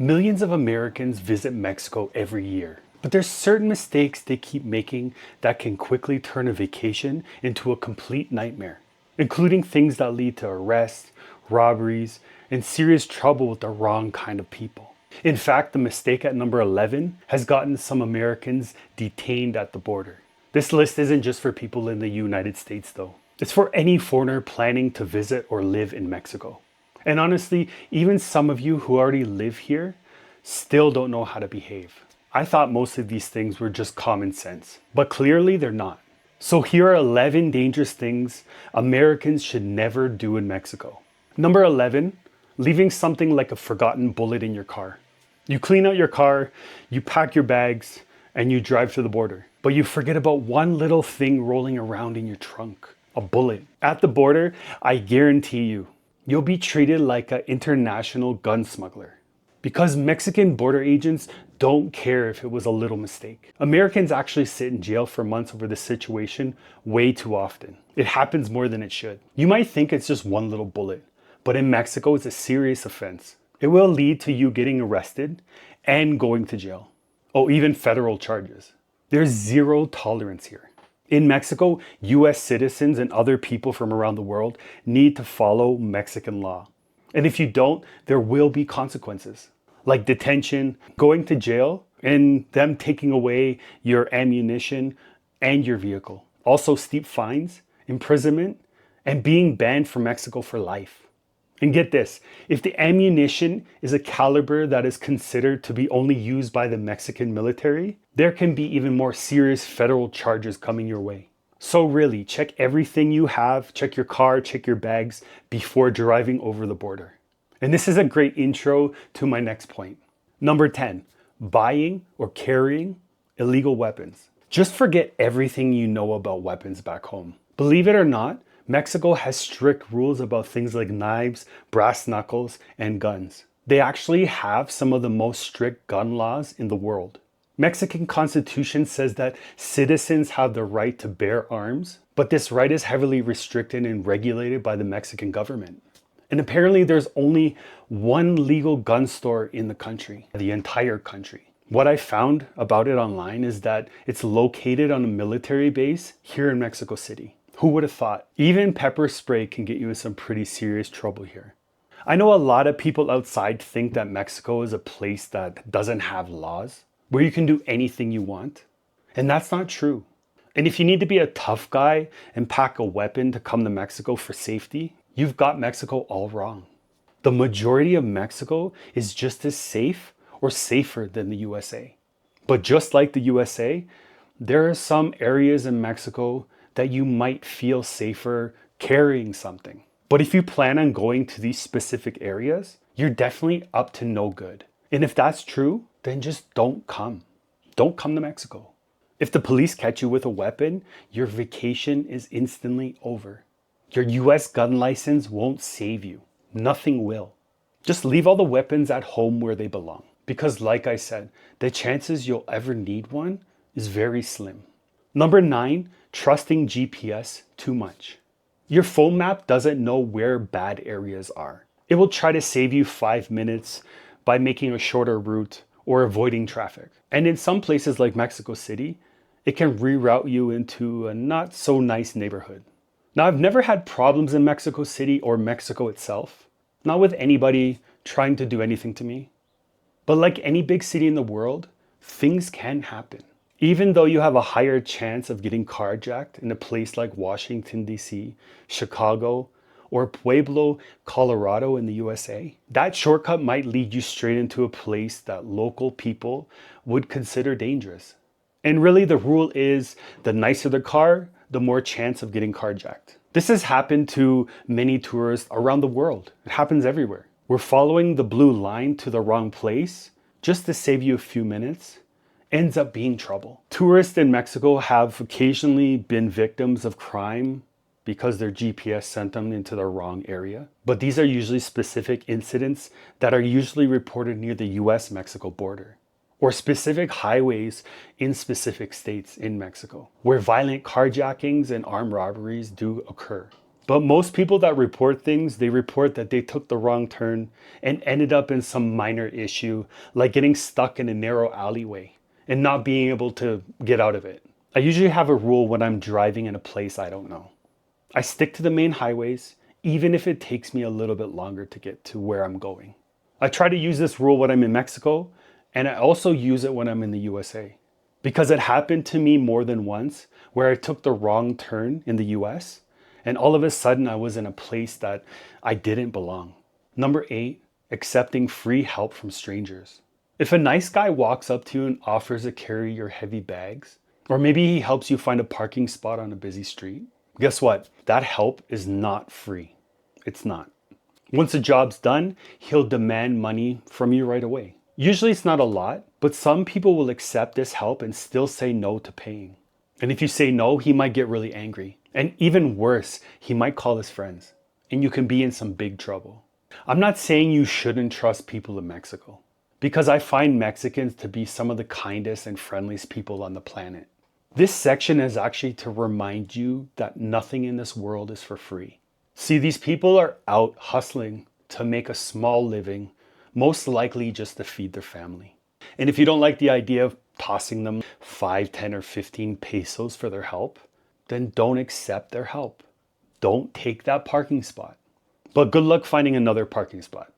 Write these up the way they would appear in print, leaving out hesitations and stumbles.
Millions of Americans visit Mexico every year, but there's certain mistakes they keep making that can quickly turn a vacation into a complete nightmare, including things that lead to arrests, robberies, and serious trouble with the wrong kind of people. In fact, the mistake at number 11 has gotten some Americans detained at the border. This list isn't just for people in the United States though. It's for any foreigner planning to visit or live in Mexico. And honestly, even some of you who already live here still don't know how to behave. I thought most of these things were just common sense, but clearly they're not. So here are 11 dangerous things Americans should never do in Mexico. Number 11, leaving something like a forgotten bullet in your car. You clean out your car, you pack your bags, and you drive to the border. But you forget about one little thing rolling around in your trunk, a bullet. At the border, I guarantee you'll be treated like an international gun smuggler. Because Mexican border agents don't care if it was a little mistake. Americans actually sit in jail for months over this situation way too often. It happens more than it should. You might think it's just one little bullet, but in Mexico, it's a serious offense. It will lead to you getting arrested and going to jail. Oh, even federal charges. There's zero tolerance here. In Mexico, US citizens and other people from around the world need to follow Mexican law. And if you don't, there will be consequences, like detention, going to jail, and them taking away your ammunition and your vehicle. Also steep fines, imprisonment, and being banned from Mexico for life. And get this, if the ammunition is a caliber that is considered to be only used by the Mexican military, there can be even more serious federal charges coming your way. So really, check everything you have, check your car, check your bags before driving over the border. And this is a great intro to my next point. Number 10, buying or carrying illegal weapons. Just forget everything you know about weapons back home. Believe it or not, Mexico has strict rules about things like knives, brass knuckles, and guns. They actually have some of the most strict gun laws in the world. Mexican Constitution says that citizens have the right to bear arms, but this right is heavily restricted and regulated by the Mexican government. And apparently there's only one legal gun store in the country, the entire country. What I found about it online is that it's located on a military base here in Mexico City. Who would have thought? Even pepper spray can get you in some pretty serious trouble here. I know a lot of people outside think that Mexico is a place that doesn't have laws, where you can do anything you want. And that's not true. And if you need to be a tough guy and pack a weapon to come to Mexico for safety, you've got Mexico all wrong. The majority of Mexico is just as safe or safer than the USA. But just like the USA, there are some areas in Mexico that you might feel safer carrying something. But if you plan on going to these specific areas, you're definitely up to no good. And if that's true, then just don't come. Don't come to Mexico. If the police catch you with a weapon, your vacation is instantly over. Your US gun license won't save you. Nothing will. Just leave all the weapons at home where they belong. Because like I said, the chances you'll ever need one is very slim. Number 9, trusting GPS too much. Your phone map doesn't know where bad areas are. It will try to save you 5 minutes by making a shorter route or avoiding traffic. And in some places like Mexico City, it can reroute you into a not so nice neighborhood. Now, I've never had problems in Mexico City or Mexico itself, not with anybody trying to do anything to me. But like any big city in the world, things can happen. Even though you have a higher chance of getting carjacked in a place like Washington, D.C., Chicago, or Pueblo, Colorado in the USA, that shortcut might lead you straight into a place that local people would consider dangerous. And really the rule is the nicer the car, the more chance of getting carjacked. This has happened to many tourists around the world. It happens everywhere. We're following the blue line to the wrong place just to save you a few minutes. Ends up being trouble. Tourists in Mexico have occasionally been victims of crime because their GPS sent them into the wrong area. But these are usually specific incidents that are usually reported near the US-Mexico border, or specific highways in specific states in Mexico, where violent carjackings and armed robberies do occur. But most people that report things, they report that they took the wrong turn and ended up in some minor issue, like getting stuck in a narrow alleyway and not being able to get out of it. I usually have a rule when I'm driving in a place I don't know. I stick to the main highways, even if it takes me a little bit longer to get to where I'm going. I try to use this rule when I'm in Mexico, and I also use it when I'm in the USA. Because it happened to me more than once where I took the wrong turn in the US, and all of a sudden I was in a place that I didn't belong. Number 8, accepting free help from strangers. If a nice guy walks up to you and offers to carry your heavy bags, or maybe he helps you find a parking spot on a busy street, guess what? That help is not free. It's not. Once the job's done, he'll demand money from you right away. Usually it's not a lot, but some people will accept this help and still say no to paying. And if you say no, he might get really angry. And even worse, he might call his friends, and you can be in some big trouble. I'm not saying you shouldn't trust people in Mexico, because I find Mexicans to be some of the kindest and friendliest people on the planet. This section is actually to remind you that nothing in this world is for free. See, these people are out hustling to make a small living, most likely just to feed their family. And if you don't like the idea of tossing them 5, 10, or 15 pesos for their help, then don't accept their help. Don't take that parking spot. But good luck finding another parking spot,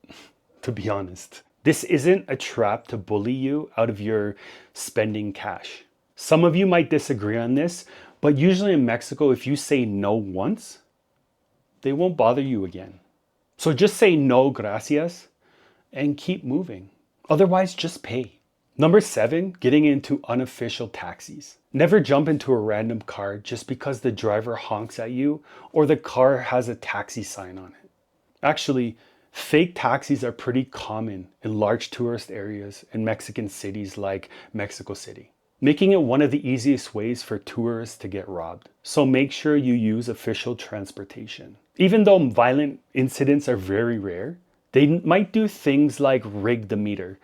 to be honest. This isn't a trap to bully you out of your spending cash. Some of you might disagree on this, but usually in Mexico, if you say no once, they won't bother you again. So just say no, gracias, and keep moving. Otherwise, just pay. Number 7, getting into unofficial taxis. Never jump into a random car just because the driver honks at you or the car has a taxi sign on it. Actually, fake taxis are pretty common in large tourist areas in Mexican cities like Mexico City, making it one of the easiest ways for tourists to get robbed. So make sure you use official transportation. Even though violent incidents are very rare, they might do things like rig the meter,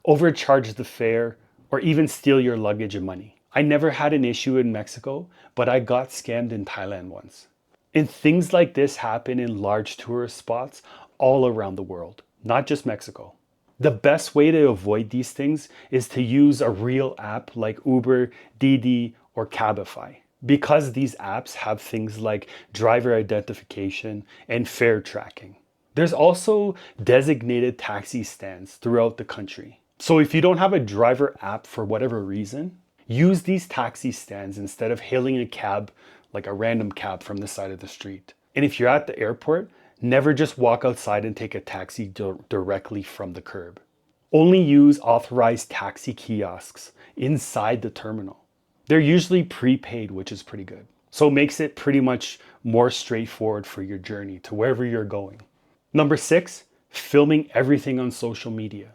overcharge the fare, or even steal your luggage and money. I never had an issue in Mexico, but I got scammed in Thailand once. And things like this happen in large tourist spots all around the world, not just Mexico. The best way to avoid these things is to use a real app like Uber, Didi, or Cabify, because these apps have things like driver identification and fare tracking. There's also designated taxi stands throughout the country. So if you don't have a driver app for whatever reason, use these taxi stands instead of hailing a cab, like a random cab from the side of the street. And if you're at the airport, never just walk outside and take a taxi directly from the curb. Only use authorized taxi kiosks inside the terminal. They're usually prepaid, which is pretty good. So it makes it pretty much more straightforward for your journey to wherever you're going. Number 6, filming everything on social media.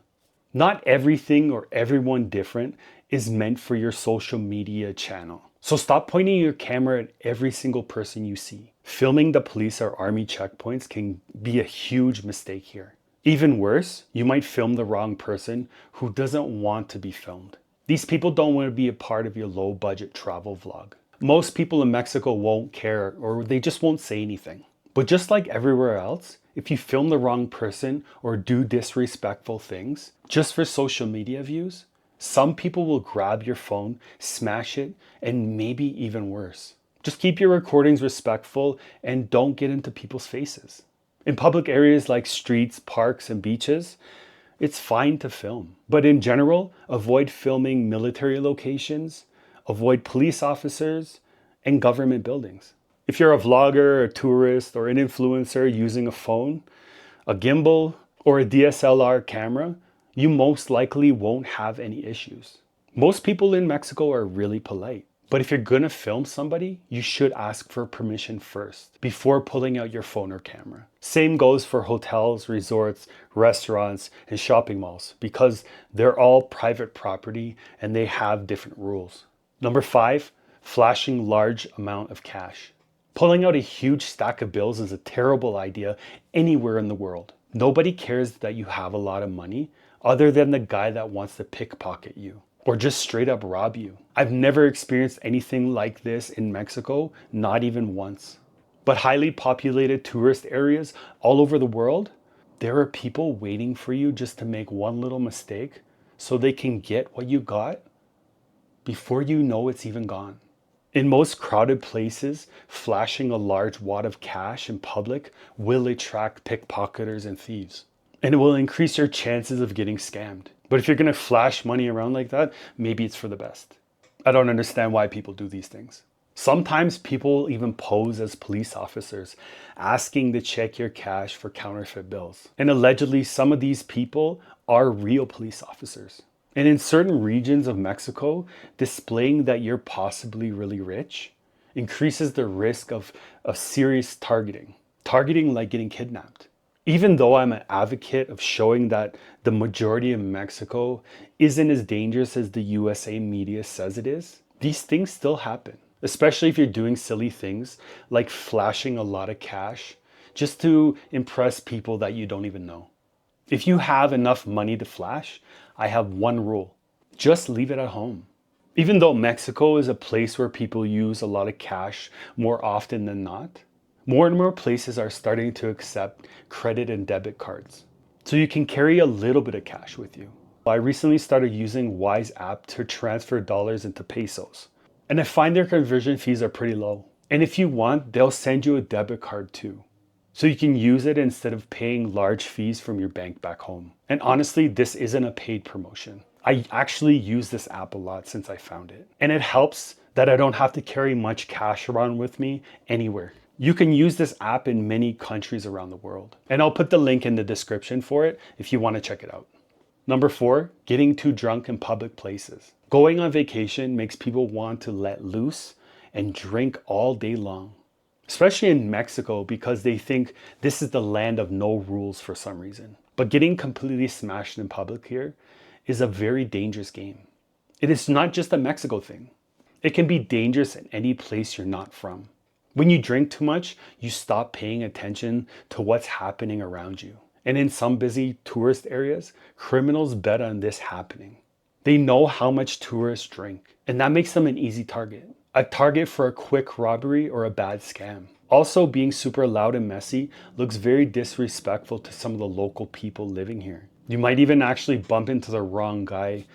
Not everything or everyone different is meant for your social media channel. So stop pointing your camera at every single person you see. Filming the police or army checkpoints can be a huge mistake here. Even worse, you might film the wrong person who doesn't want to be filmed. These people don't want to be a part of your low budget travel vlog. Most people in Mexico won't care, or they just won't say anything. But just like everywhere else, if you film the wrong person or do disrespectful things just for social media views, some people will grab your phone, smash it, and maybe even worse. Just keep your recordings respectful and don't get into people's faces. In public areas like streets, parks, and beaches, it's fine to film. But in general, avoid filming military locations, avoid police officers, and government buildings. If you're a vlogger, a tourist, or an influencer using a phone, a gimbal, or a DSLR camera, you most likely won't have any issues. Most people in Mexico are really polite. But if you're gonna film somebody, you should ask for permission first before pulling out your phone or camera. Same goes for hotels, resorts, restaurants, and shopping malls, because they're all private property and they have different rules. Number 5, flashing large amount of cash. Pulling out a huge stack of bills is a terrible idea anywhere in the world. Nobody cares that you have a lot of money other than the guy that wants to pickpocket you or just straight up rob you. I've never experienced anything like this in Mexico, not even once. But highly populated tourist areas all over the world, there are people waiting for you just to make one little mistake so they can get what you got before you know it's even gone. In most crowded places, flashing a large wad of cash in public will attract pickpocketers and thieves. And it will increase your chances of getting scammed. But if you're gonna flash money around like that, maybe it's for the best. I don't understand why people do these things. Sometimes people even pose as police officers, asking to check your cash for counterfeit bills. And allegedly, some of these people are real police officers. And in certain regions of Mexico, displaying that you're possibly really rich increases the risk of serious targeting like getting kidnapped. Even though I'm an advocate of showing that the majority of Mexico isn't as dangerous as the USA media says it is, these things still happen, especially if you're doing silly things like flashing a lot of cash just to impress people that you don't even know. If you have enough money to flash, I have one rule: just leave it at home. Even though Mexico is a place where people use a lot of cash more often than not, more and more places are starting to accept credit and debit cards. So you can carry a little bit of cash with you. I recently started using Wise app to transfer dollars into pesos. And I find their conversion fees are pretty low. And if you want, they'll send you a debit card too. So you can use it instead of paying large fees from your bank back home. And honestly, this isn't a paid promotion. I actually use this app a lot since I found it. And it helps that I don't have to carry much cash around with me anywhere. You can use this app in many countries around the world. And I'll put the link in the description for it if you want to check it out. Number 4, getting too drunk in public places. Going on vacation makes people want to let loose and drink all day long. Especially in Mexico, because they think this is the land of no rules for some reason. But getting completely smashed in public here is a very dangerous game. It is not just a Mexico thing. It can be dangerous in any place you're not from. When you drink too much, you stop paying attention to what's happening around you. And in some busy tourist areas, criminals bet on this happening. They know how much tourists drink, and that makes them an easy target. A target for a quick robbery or a bad scam. Also, being super loud and messy looks very disrespectful to some of the local people living here. You might even actually bump into the wrong guy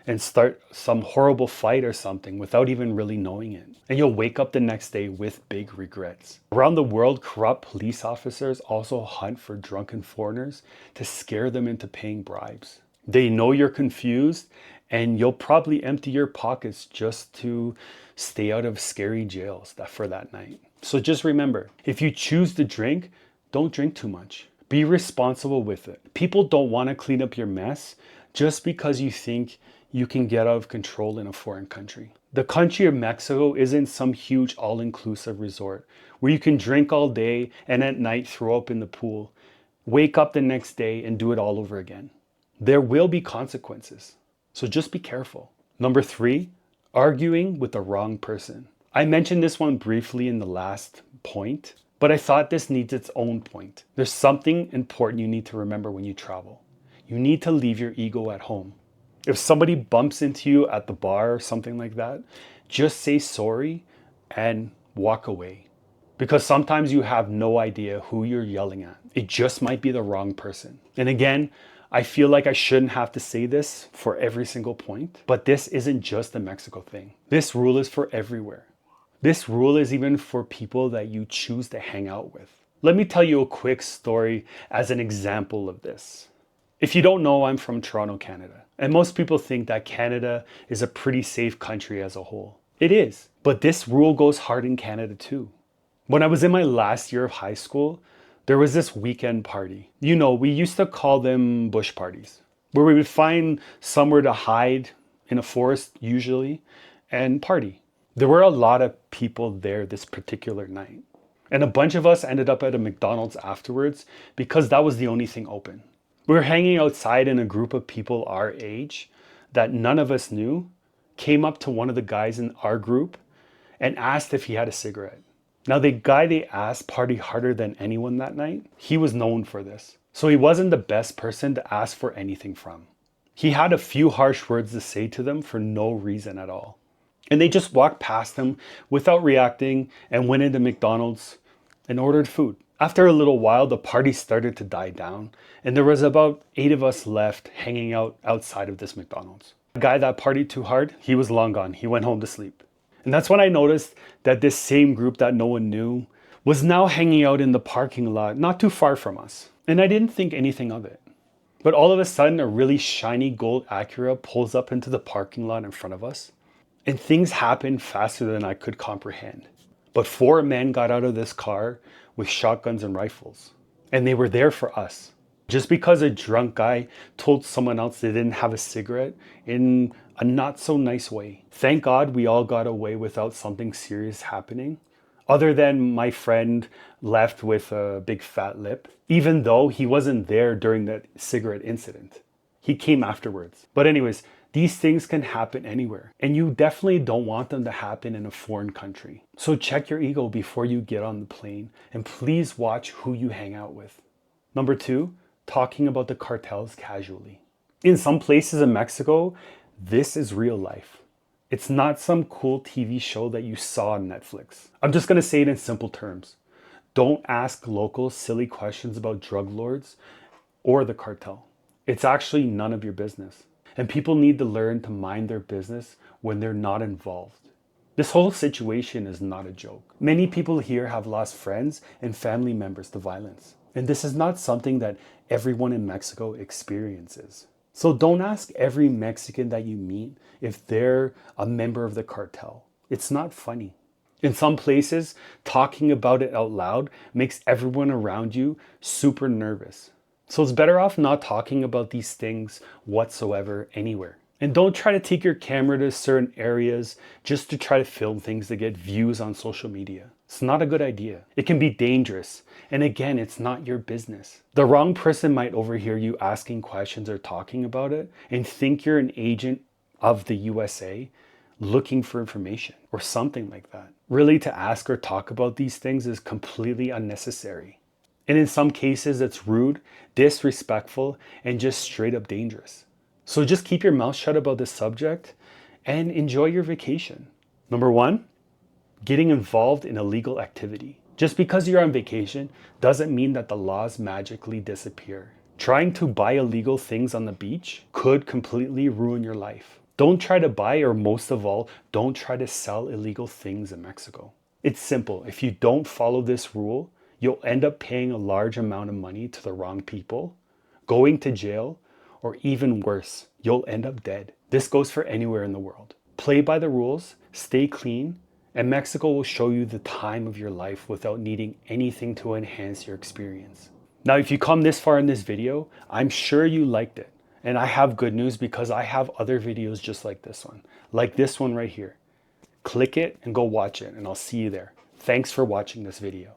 and start some horrible fight or something without even really knowing it. And you'll wake up the next day with big regrets. Around the world, corrupt police officers also hunt for drunken foreigners to scare them into paying bribes. They know you're confused, and you'll probably empty your pockets just to stay out of scary jails for that night. So just remember, if you choose to drink, don't drink too much. Be responsible with it. People don't want to clean up your mess just because you think you can get out of control in a foreign country. The country of Mexico isn't some huge all-inclusive resort where you can drink all day and at night throw up in the pool, wake up the next day and do it all over again. There will be consequences. So just be careful. Number 3, arguing with the wrong person. I mentioned this one briefly in the last point, but I thought this needs its own point. There's something important you need to remember when you travel. You need to leave your ego at home. If somebody bumps into you at the bar or something like that, just say sorry and walk away. Because sometimes you have no idea who you're yelling at. It just might be the wrong person. And again, I feel like I shouldn't have to say this for every single point, but this isn't just a Mexico thing. This rule is for everywhere. This rule is even for people that you choose to hang out with. Let me tell you a quick story as an example of this. If you don't know, I'm from Toronto, Canada. And most people think that Canada is a pretty safe country as a whole. It is, but this rule goes hard in Canada too. When I was in my last year of high school, there was this weekend party. You know, we used to call them bush parties, where we would find somewhere to hide in a forest usually and party. There were a lot of people there this particular night. And a bunch of us ended up at a McDonald's afterwards because that was the only thing open. We were hanging outside and a group of people our age that none of us knew came up to one of the guys in our group and asked if he had a cigarette. Now, the guy they asked partied harder than anyone that night. He was known for this. So he wasn't the best person to ask for anything from. He had a few harsh words to say to them for no reason at all. And they just walked past him without reacting and went into McDonald's and ordered food. After a little while, the party started to die down, and there was about 8 of us left hanging out outside of this McDonald's. The guy that partied too hard, he was long gone. He went home to sleep. And that's when I noticed that this same group that no one knew was now hanging out in the parking lot not too far from us. And I didn't think anything of it. But all of a sudden, a really shiny gold Acura pulls up into the parking lot in front of us. And things happened faster than I could comprehend. But 4 men got out of this car with shotguns and rifles. And they were there for us. Just because a drunk guy told someone else they didn't have a cigarette in a not so nice way. Thank God we all got away without something serious happening. Other than my friend left with a big fat lip, even though he wasn't there during that cigarette incident. He came afterwards. But anyways, these things can happen anywhere, and you definitely don't want them to happen in a foreign country. So check your ego before you get on the plane, and please watch who you hang out with. Number 2, talking about the cartels casually. In some places in Mexico, this is real life. It's not some cool TV show that you saw on Netflix. I'm just gonna say it in simple terms. Don't ask locals silly questions about drug lords or the cartel. It's actually none of your business. And people need to learn to mind their business when they're not involved. This whole situation is not a joke. Many people here have lost friends and family members to violence. And this is not something that everyone in Mexico experiences. So don't ask every Mexican that you meet if they're a member of the cartel. It's not funny. In some places, talking about it out loud makes everyone around you super nervous. So it's better off not talking about these things whatsoever anywhere. And don't try to take your camera to certain areas just to try to film things to get views on social media. It's not a good idea. It can be dangerous. And again, it's not your business. The wrong person might overhear you asking questions or talking about it and think you're an agent of the USA looking for information or something like that. Really, to ask or talk about these things is completely unnecessary. And in some cases, it's rude, disrespectful, and just straight up dangerous. So just keep your mouth shut about this subject and enjoy your vacation. Number 1, getting involved in illegal activity. Just because you're on vacation doesn't mean that the laws magically disappear. Trying to buy illegal things on the beach could completely ruin your life. Don't try to buy, or most of all, don't try to sell illegal things in Mexico. It's simple. If you don't follow this rule, you'll end up paying a large amount of money to the wrong people, going to jail, or even worse, you'll end up dead. This goes for anywhere in the world. Play by the rules, stay clean, and Mexico will show you the time of your life without needing anything to enhance your experience. Now, if you come this far in this video, I'm sure you liked it. And I have good news because I have other videos just like this one right here. Click it and go watch it, and I'll see you there. Thanks for watching this video.